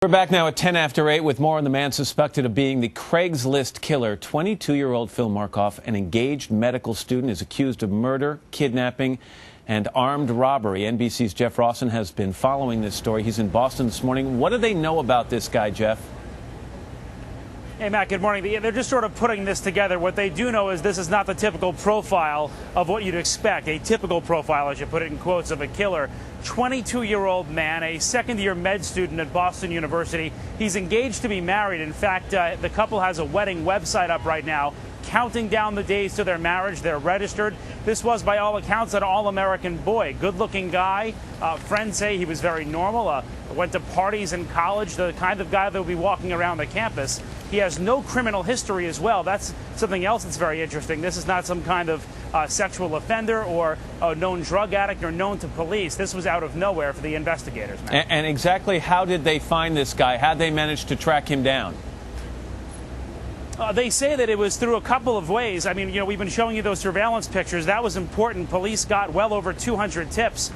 We're back now at 10 after 8 with more on the man suspected of being the Craigslist killer. 22-year-old Phil Markoff, an engaged medical student, is accused of murder, kidnapping, and armed robbery. NBC's Jeff Rawson has been following this story. He's in Boston this morning. What do they know about this guy, Jeff? Hey, Matt, good morning. They're just sort of putting this together. What they do know is this is not the typical profile of what you'd expect, a typical profile, as you put it in quotes, of a killer. 22-year-old man, a second-year med student at Boston University. He's engaged to be married. In fact, the couple has a wedding website up right now, counting down the days to their marriage. They're registered. This was, by all accounts, an all-American boy. Good-looking guy. Friends say he was very normal. Went to parties in college, the kind of guy that would be walking around the campus. He has no criminal history as well. That's something else that's very interesting. This is not some kind of sexual offender or a known drug addict or known to police. This was out of nowhere for the investigators. And exactly how did they find this guy? How did they manage to track him down? They say that it was through a couple of ways. I mean, we've been showing you those surveillance pictures. That was important. Police got well over 200 tips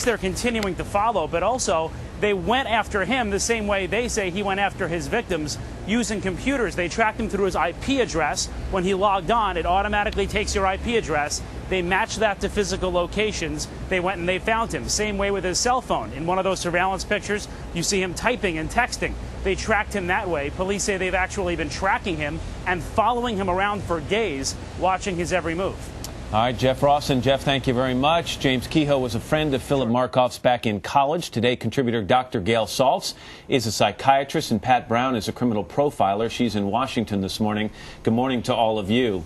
they're continuing to follow, but also they went after him the same way they say he went after his victims, using computers. They tracked him through his IP address. When he logged on, it automatically takes your IP address. They matched that to physical locations. They went and they found him. Same way with his cell phone. In one of those surveillance pictures, you see him typing and texting. They tracked him that way. Police say they've actually been tracking him and following him around for days, watching his every move. All right, Jeff Rawson. Jeff, thank you very much. James Kehoe was a friend of Philip Markoff's back in college. Today, contributor Dr. Gail Saltz is a psychiatrist, and Pat Brown is a criminal profiler. She's in Washington this morning. Good morning to all of you.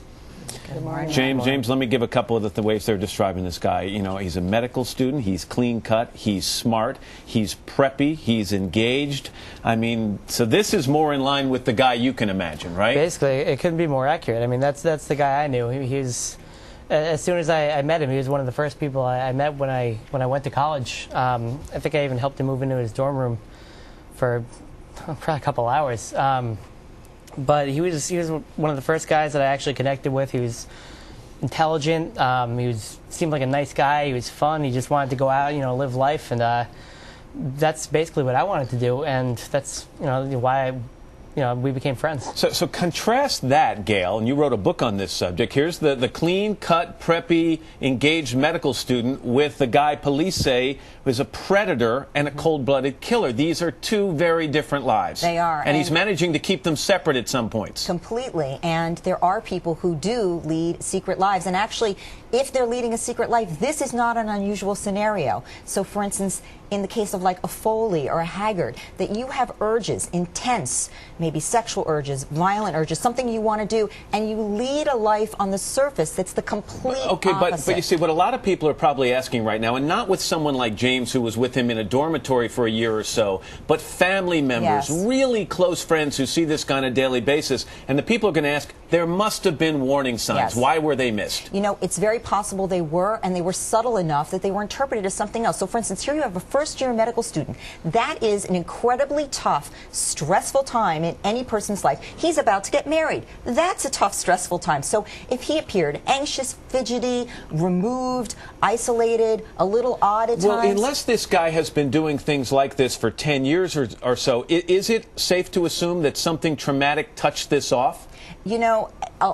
Good morning. James, let me give a couple of the ways they're describing this guy. He's a medical student. He's clean cut. He's smart. He's preppy. He's engaged. I mean, so this is more in line with the guy you can imagine, right? Basically, it couldn't be more accurate. I mean, that's the guy I knew. He was, as soon as I met him, he was one of the first people I met when I went to college. I think I even helped him move into his dorm room for probably a couple hours. But he was one of the first guys that I actually connected with. He was intelligent. Seemed like a nice guy. He was fun. He just wanted to go out, live life, and that's basically what I wanted to do. And that's why we became friends. So contrast that, Gail, and you wrote a book on this subject. Here's the clean-cut, preppy, engaged medical student with the guy police say was a predator and a cold-blooded killer. These are two very different lives. They are. And he's managing to keep them separate at some points. Completely. And there are people who do lead secret lives. And actually, if they're leading a secret life, this is not an unusual scenario. So, for instance, in the case of like a Foley or a Haggard, that you have urges, intense, maybe sexual urges, violent urges, something you want to do, and you lead a life on the surface that's the complete opposite. But you see, what a lot of people are probably asking right now, and not with someone like James, who was with him in a dormitory for a year or so, but family members, really close friends who see this guy on a daily basis, and the people are going to ask, there must have been warning signs. Yes. Why were they missed? It's very possible they were, and they were subtle enough that they were interpreted as something else. So, for instance, here you have a first-year medical student. That is an incredibly tough, stressful time in any person's life. He's about to get married. That's a tough, stressful time. So if he appeared anxious, fidgety, removed, isolated, a little odd at times. Well, unless this guy has been doing things like this for 10 years or so, is it safe to assume that something traumatic touched this off?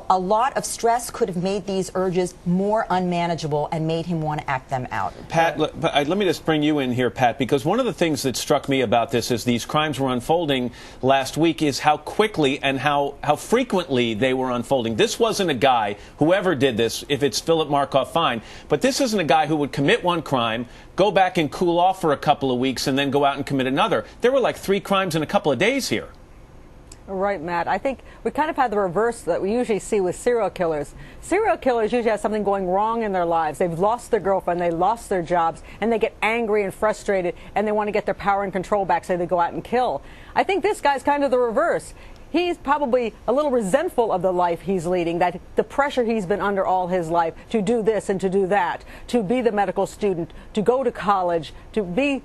A lot of stress could have made these urges more unmanageable and made him want to act them out. Pat, let me just bring you in here, Pat, because one of the things that struck me about this as these crimes were unfolding last week is how quickly and how frequently they were unfolding. This wasn't a guy, whoever did this, if it's Philip Markoff, fine, but this isn't a guy who would commit one crime, go back and cool off for a couple of weeks, and then go out and commit another. There were like 3 crimes in a couple of days here. Right, Matt. I think we kind of had the reverse that we usually see with serial killers. Serial killers usually have something going wrong in their lives. They've lost their girlfriend, they lost their jobs, and they get angry and frustrated, and they want to get their power and control back, so they go out and kill. I think this guy's kind of the reverse. He's probably a little resentful of the life he's leading, that the pressure he's been under all his life to do this and to do that, to be the medical student, to go to college, to be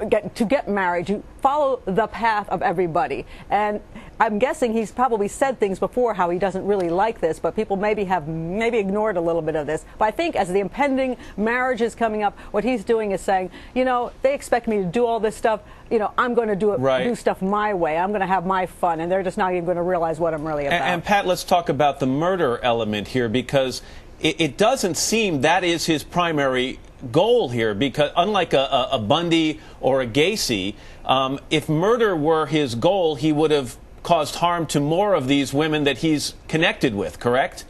get married, you follow the path of everybody. And I'm guessing he's probably said things before how he doesn't really like this, but people maybe ignored a little bit of this. But I think as the impending marriage is coming up, what he's doing is saying, you know, they expect me to do all this stuff. You know, I'm going to do stuff my way. I'm going to have my fun, and they're just not even going to realize what I'm really about. And Pat, let's talk about the murder element here, because it doesn't seem that is his primary goal here, because unlike a Bundy or a Gacy, if murder were his goal, he would have caused harm to more of these women that he's connected with, correct?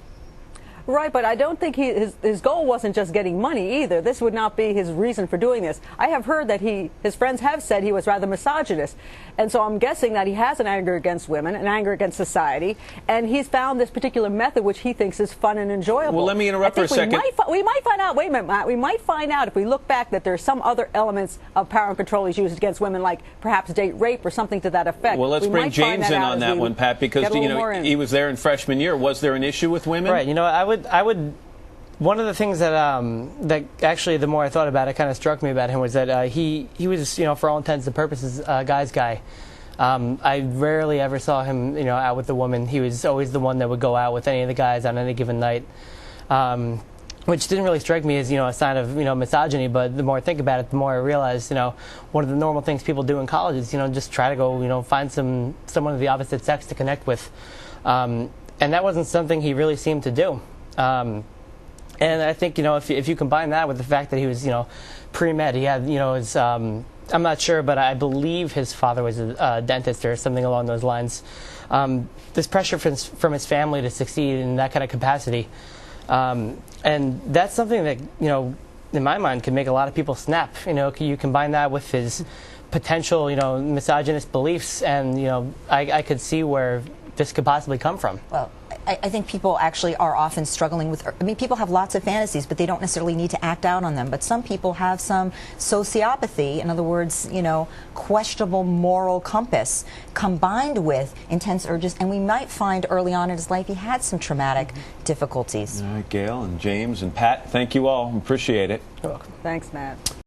Right, but I don't think his goal wasn't just getting money either. This would not be his reason for doing this. I have heard that his friends have said he was rather misogynist. And so I'm guessing that he has an anger against women, an anger against society, and he's found this particular method which he thinks is fun and enjoyable. Well, let me interrupt for a second. We might find out, wait a minute, Matt, we might find out if we look back that there's some other elements of power and control he's used against women, like perhaps date rape or something to that effect. Well, let's bring James in on that one, Pat, because you know he was there in freshman year. Was there an issue with women? Right. You know, I would. One of the things that that actually, the more I thought about it, kind of struck me about him was that he was, you know, for all intents and purposes, a guy's guy. I rarely ever saw him, you know, out with a woman. He was always the one that would go out with any of the guys on any given night, which didn't really strike me as, you know, a sign of, you know, misogyny. But the more I think about it, the more I realize, you know, one of the normal things people do in college is, you know, just try to go, you know, find someone of the opposite sex to connect with, and that wasn't something he really seemed to do. And I think, you know, if you combine that with the fact that he was, you know, pre-med, he had, you know, his, I'm not sure, but I believe his father was a dentist or something along those lines. This pressure from his family to succeed in that kind of capacity. And that's something that, you know, in my mind could make a lot of people snap. You know, you combine that with his potential, you know, misogynist beliefs, and, you know, I could see where this could possibly come from. Well, I think people actually are often struggling with, I mean, people have lots of fantasies, but they don't necessarily need to act out on them. But some people have some sociopathy, in other words, you know, questionable moral compass, combined with intense urges. And we might find early on in his life he had some traumatic difficulties. All right, Gail and James and Pat, thank you all. Appreciate it. You're welcome. Thanks, Matt.